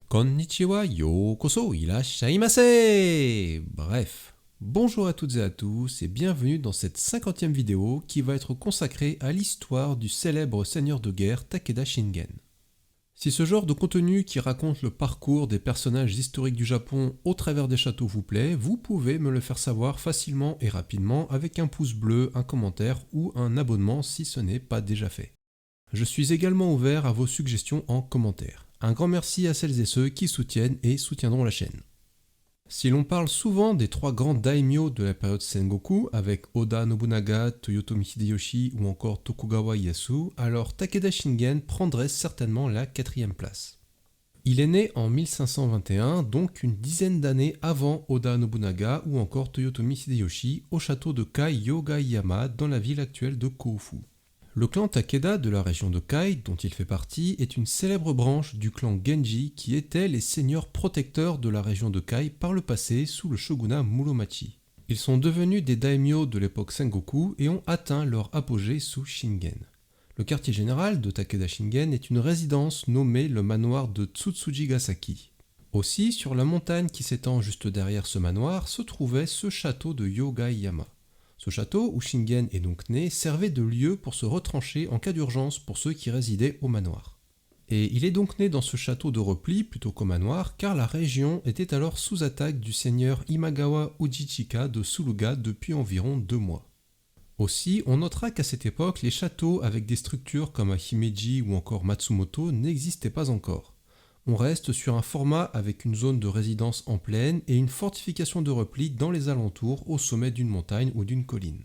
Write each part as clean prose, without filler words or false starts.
Konnichiwa, yokoso, irashaimase. Bref, bonjour à toutes et à tous et bienvenue dans cette 50e vidéo qui va être consacrée à l'histoire du célèbre seigneur de guerre Takeda Shingen. Si ce genre de contenu qui raconte le parcours des personnages historiques du Japon au travers des châteaux vous plaît, vous pouvez me le faire savoir facilement et rapidement avec un pouce bleu, un commentaire ou un abonnement si ce n'est pas déjà fait. Je suis également ouvert à vos suggestions en commentaire. Un grand merci à celles et ceux qui soutiennent et soutiendront la chaîne. Si l'on parle souvent des trois grands daimyo de la période Sengoku, avec Oda Nobunaga, Toyotomi Hideyoshi ou encore Tokugawa Ieyasu, alors Takeda Shingen prendrait certainement la 4e place. Il est né en 1521, donc une dizaine d'années avant Oda Nobunaga ou encore Toyotomi Hideyoshi, au château de Kai Yogaiyama dans la ville actuelle de Kōfu. Le clan Takeda de la région de Kai, dont il fait partie, est une célèbre branche du clan Genji qui étaient les seigneurs protecteurs de la région de Kai par le passé sous le shogunat Muromachi. Ils sont devenus des daimyo de l'époque Sengoku et ont atteint leur apogée sous Shingen. Le quartier général de Takeda Shingen est une résidence nommée le manoir de Tsutsujigasaki. Aussi, sur la montagne qui s'étend juste derrière ce manoir, se trouvait ce château de Yogaiyama. Ce château, où Shingen est donc né, servait de lieu pour se retrancher en cas d'urgence pour ceux qui résidaient au manoir. Et il est donc né dans ce château de repli plutôt qu'au manoir, car la région était alors sous attaque du seigneur Imagawa Ujichika de Suluga depuis environ 2 mois. Aussi, on notera qu'à cette époque, les châteaux avec des structures comme à Himeji ou encore Matsumoto n'existaient pas encore. On reste sur un format avec une zone de résidence en plaine et une fortification de repli dans les alentours au sommet d'une montagne ou d'une colline.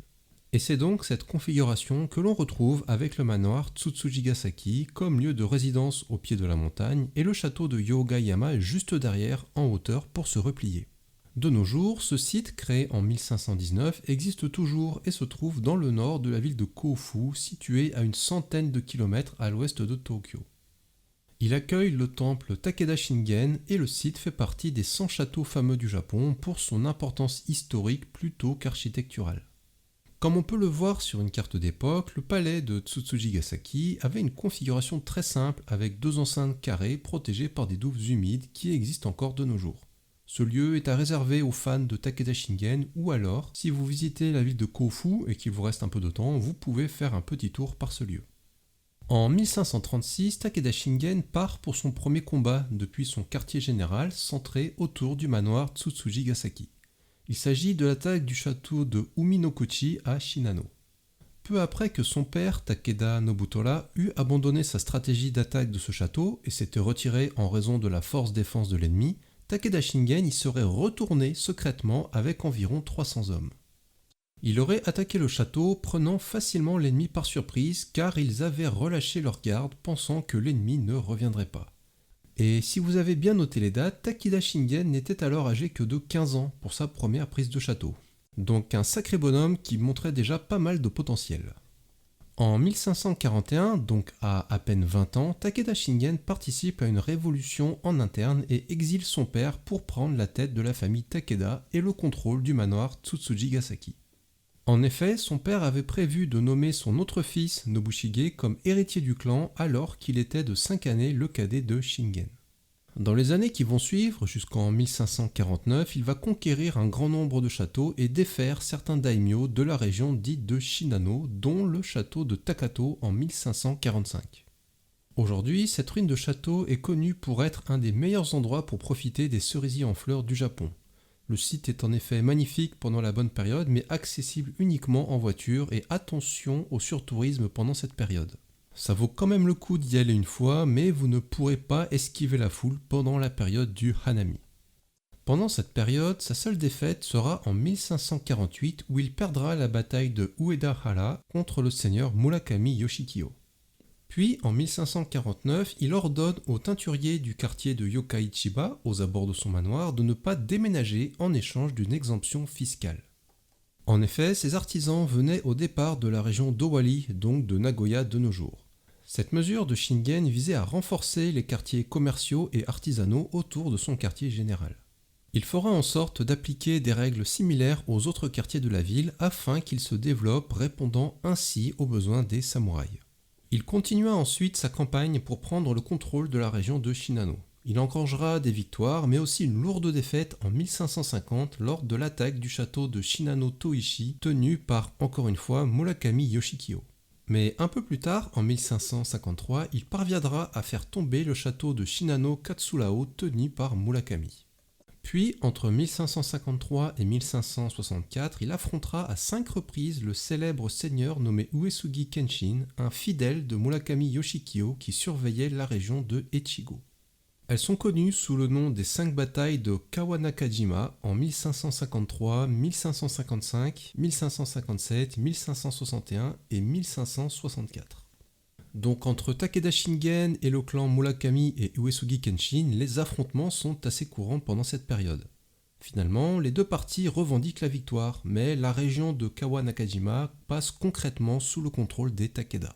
Et c'est donc cette configuration que l'on retrouve avec le manoir Tsutsujigasaki comme lieu de résidence au pied de la montagne et le château de Yogaiyama juste derrière en hauteur pour se replier. De nos jours, ce site créé en 1519 existe toujours et se trouve dans le nord de la ville de Kōfu, située à une centaine de kilomètres à l'ouest de Tokyo. Il accueille le temple Takeda Shingen et le site fait partie des 100 châteaux fameux du Japon pour son importance historique plutôt qu'architecturale. Comme on peut le voir sur une carte d'époque, le palais de Tsutsujigasaki avait une configuration très simple avec 2 enceintes carrées protégées par des douves humides qui existent encore de nos jours. Ce lieu est à réserver aux fans de Takeda Shingen ou alors, si vous visitez la ville de Kōfu et qu'il vous reste un peu de temps, vous pouvez faire un petit tour par ce lieu. En 1536, Takeda Shingen part pour son premier combat depuis son quartier général centré autour du manoir Tsutsujigasaki. Il s'agit de l'attaque du château de Uminokochi à Shinano. Peu après que son père, Takeda Nobutora, eut abandonné sa stratégie d'attaque de ce château et s'était retiré en raison de la force défense de l'ennemi, Takeda Shingen y serait retourné secrètement avec environ 300 hommes. Il aurait attaqué le château, prenant facilement l'ennemi par surprise car ils avaient relâché leur garde pensant que l'ennemi ne reviendrait pas. Et si vous avez bien noté les dates, Takeda Shingen n'était alors âgé que de 15 ans pour sa première prise de château. Donc un sacré bonhomme qui montrait déjà pas mal de potentiel. En 1541, donc à peine 20 ans, Takeda Shingen participe à une révolution en interne et exile son père pour prendre la tête de la famille Takeda et le contrôle du manoir Tsutsujigasaki. En effet, son père avait prévu de nommer son autre fils, Nobushige, comme héritier du clan alors qu'il était de 5 années le cadet de Shingen. Dans les années qui vont suivre, jusqu'en 1549, il va conquérir un grand nombre de châteaux et défaire certains daimyo de la région dite de Shinano, dont le château de Takato en 1545. Aujourd'hui, cette ruine de château est connue pour être un des meilleurs endroits pour profiter des cerisiers en fleurs du Japon. Le site est en effet magnifique pendant la bonne période, mais accessible uniquement en voiture et attention au surtourisme pendant cette période. Ça vaut quand même le coup d'y aller une fois, mais vous ne pourrez pas esquiver la foule pendant la période du Hanami. Pendant cette période, sa seule défaite sera en 1548 où il perdra la bataille de Uedahara contre le seigneur Murakami Yoshikiyo. Puis, en 1549, il ordonne aux teinturiers du quartier de Yokkaichiba, aux abords de son manoir, de ne pas déménager en échange d'une exemption fiscale. En effet, ces artisans venaient au départ de la région d'Owari, donc de Nagoya de nos jours. Cette mesure de Shingen visait à renforcer les quartiers commerciaux et artisanaux autour de son quartier général. Il fera en sorte d'appliquer des règles similaires aux autres quartiers de la ville afin qu'ils se développent, répondant ainsi aux besoins des samouraïs. Il continua ensuite sa campagne pour prendre le contrôle de la région de Shinano. Il engrangera des victoires, mais aussi une lourde défaite en 1550 lors de l'attaque du château de Shinano-Toichi, tenu par, encore une fois, Murakami Yoshikiyo. Mais un peu plus tard, en 1553, il parviendra à faire tomber le château de Shinano-Katsurao tenu par Murakami. Puis, entre 1553 et 1564, il affrontera à 5 reprises le célèbre seigneur nommé Uesugi Kenshin, un fidèle de Murakami Yoshikiyo qui surveillait la région de Echigo. Elles sont connues sous le nom des 5 batailles de Kawanakajima en 1553, 1555, 1557, 1561 et 1564. Donc entre Takeda Shingen et le clan Murakami et Uesugi Kenshin, les affrontements sont assez courants pendant cette période. Finalement, les deux parties revendiquent la victoire, mais la région de Kawanakajima passe concrètement sous le contrôle des Takeda.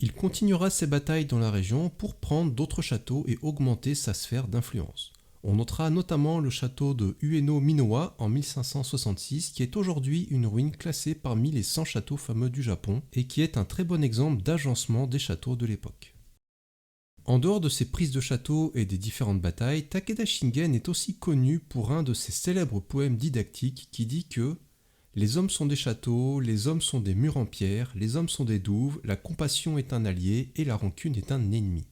Il continuera ses batailles dans la région pour prendre d'autres châteaux et augmenter sa sphère d'influence. On notera notamment le château de Ueno-Minowa en 1566 qui est aujourd'hui une ruine classée parmi les 100 châteaux fameux du Japon et qui est un très bon exemple d'agencement des châteaux de l'époque. En dehors de ses prises de châteaux et des différentes batailles, Takeda Shingen est aussi connu pour un de ses célèbres poèmes didactiques qui dit que les hommes sont des châteaux, les hommes sont des murs en pierre, les hommes sont des douves, la compassion est un allié et la rancune est un ennemi.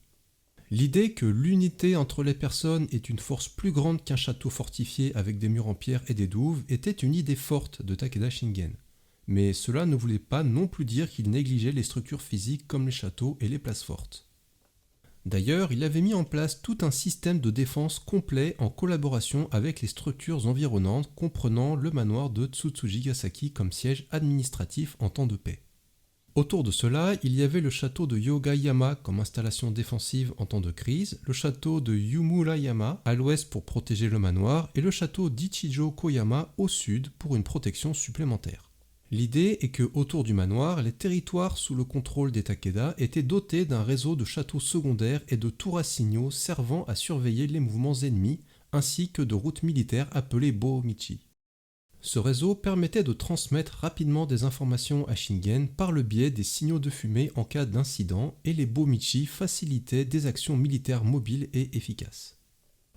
L'idée que l'unité entre les personnes est une force plus grande qu'un château fortifié avec des murs en pierre et des douves était une idée forte de Takeda Shingen. Mais cela ne voulait pas non plus dire qu'il négligeait les structures physiques comme les châteaux et les places fortes. D'ailleurs, il avait mis en place tout un système de défense complet en collaboration avec les structures environnantes comprenant le manoir de Tsutsujigasaki comme siège administratif en temps de paix. Autour de cela, il y avait le château de Yogayama comme installation défensive en temps de crise, le château de Yumurayama à l'ouest pour protéger le manoir et le château d'Ichijo-Koyama au sud pour une protection supplémentaire. L'idée est que autour du manoir, les territoires sous le contrôle des Takeda étaient dotés d'un réseau de châteaux secondaires et de tours à signaux servant à surveiller les mouvements ennemis, ainsi que de routes militaires appelées Bomichi. Ce réseau permettait de transmettre rapidement des informations à Shingen par le biais des signaux de fumée en cas d'incident, et les Bomichi facilitaient des actions militaires mobiles et efficaces.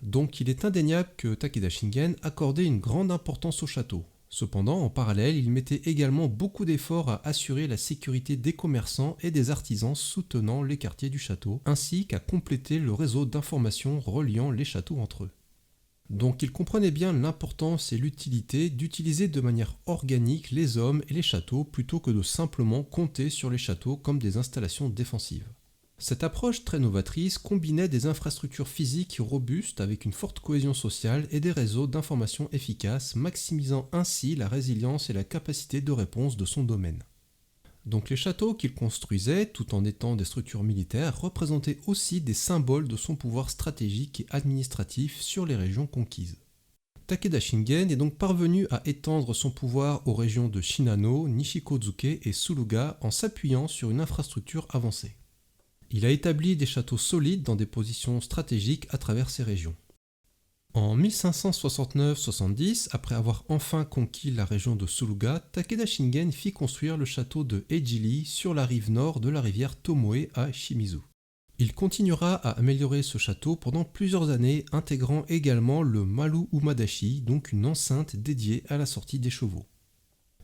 Donc il est indéniable que Takeda Shingen accordait une grande importance au château. Cependant, en parallèle, il mettait également beaucoup d'efforts à assurer la sécurité des commerçants et des artisans soutenant les quartiers du château, ainsi qu'à compléter le réseau d'information reliant les châteaux entre eux. Donc il comprenait bien l'importance et l'utilité d'utiliser de manière organique les hommes et les châteaux plutôt que de simplement compter sur les châteaux comme des installations défensives. Cette approche très novatrice combinait des infrastructures physiques robustes avec une forte cohésion sociale et des réseaux d'information efficaces, maximisant ainsi la résilience et la capacité de réponse de son domaine. Donc les châteaux qu'il construisait, tout en étant des structures militaires, représentaient aussi des symboles de son pouvoir stratégique et administratif sur les régions conquises. Takeda Shingen est donc parvenu à étendre son pouvoir aux régions de Shinano, Nishikozuke et Suluga en s'appuyant sur une infrastructure avancée. Il a établi des châteaux solides dans des positions stratégiques à travers ces régions. En 1569-70, après avoir enfin conquis la région de Suluga, Takeda Shingen fit construire le château de Ejili sur la rive nord de la rivière Tomoe à Shimizu. Il continuera à améliorer ce château pendant plusieurs années, intégrant également le Maru Umadashi, donc une enceinte dédiée à la sortie des chevaux.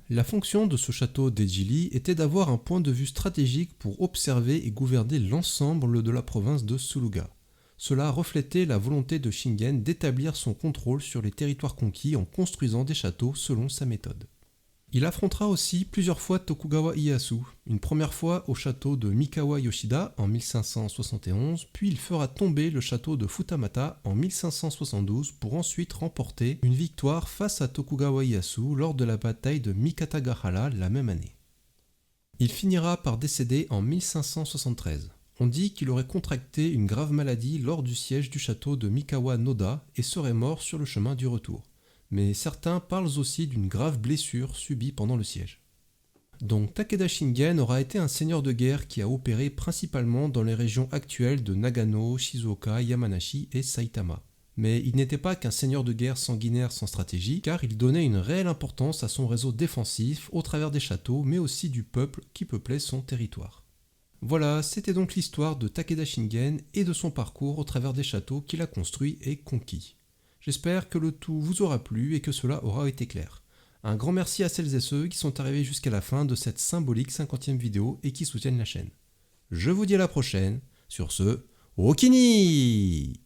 La fonction de ce château d'Ejili était d'avoir un point de vue stratégique pour observer et gouverner l'ensemble de la province de Suluga. Cela reflétait la volonté de Shingen d'établir son contrôle sur les territoires conquis en construisant des châteaux selon sa méthode. Il affrontera aussi plusieurs fois Tokugawa Ieyasu, une première fois au château de Mikawa Yoshida en 1571, puis il fera tomber le château de Futamata en 1572 pour ensuite remporter une victoire face à Tokugawa Ieyasu lors de la bataille de Mikatagahara la même année. Il finira par décéder en 1573. On dit qu'il aurait contracté une grave maladie lors du siège du château de Mikawa Noda et serait mort sur le chemin du retour. Mais certains parlent aussi d'une grave blessure subie pendant le siège. Donc Takeda Shingen aura été un seigneur de guerre qui a opéré principalement dans les régions actuelles de Nagano, Shizuoka, Yamanashi et Saitama. Mais il n'était pas qu'un seigneur de guerre sanguinaire sans stratégie, car il donnait une réelle importance à son réseau défensif au travers des châteaux, mais aussi du peuple qui peuplait son territoire. Voilà, c'était donc l'histoire de Takeda Shingen et de son parcours au travers des châteaux qu'il a construits et conquis. J'espère que le tout vous aura plu et que cela aura été clair. Un grand merci à celles et ceux qui sont arrivés jusqu'à la fin de cette symbolique 50e vidéo et qui soutiennent la chaîne. Je vous dis à la prochaine. Sur ce, Okini!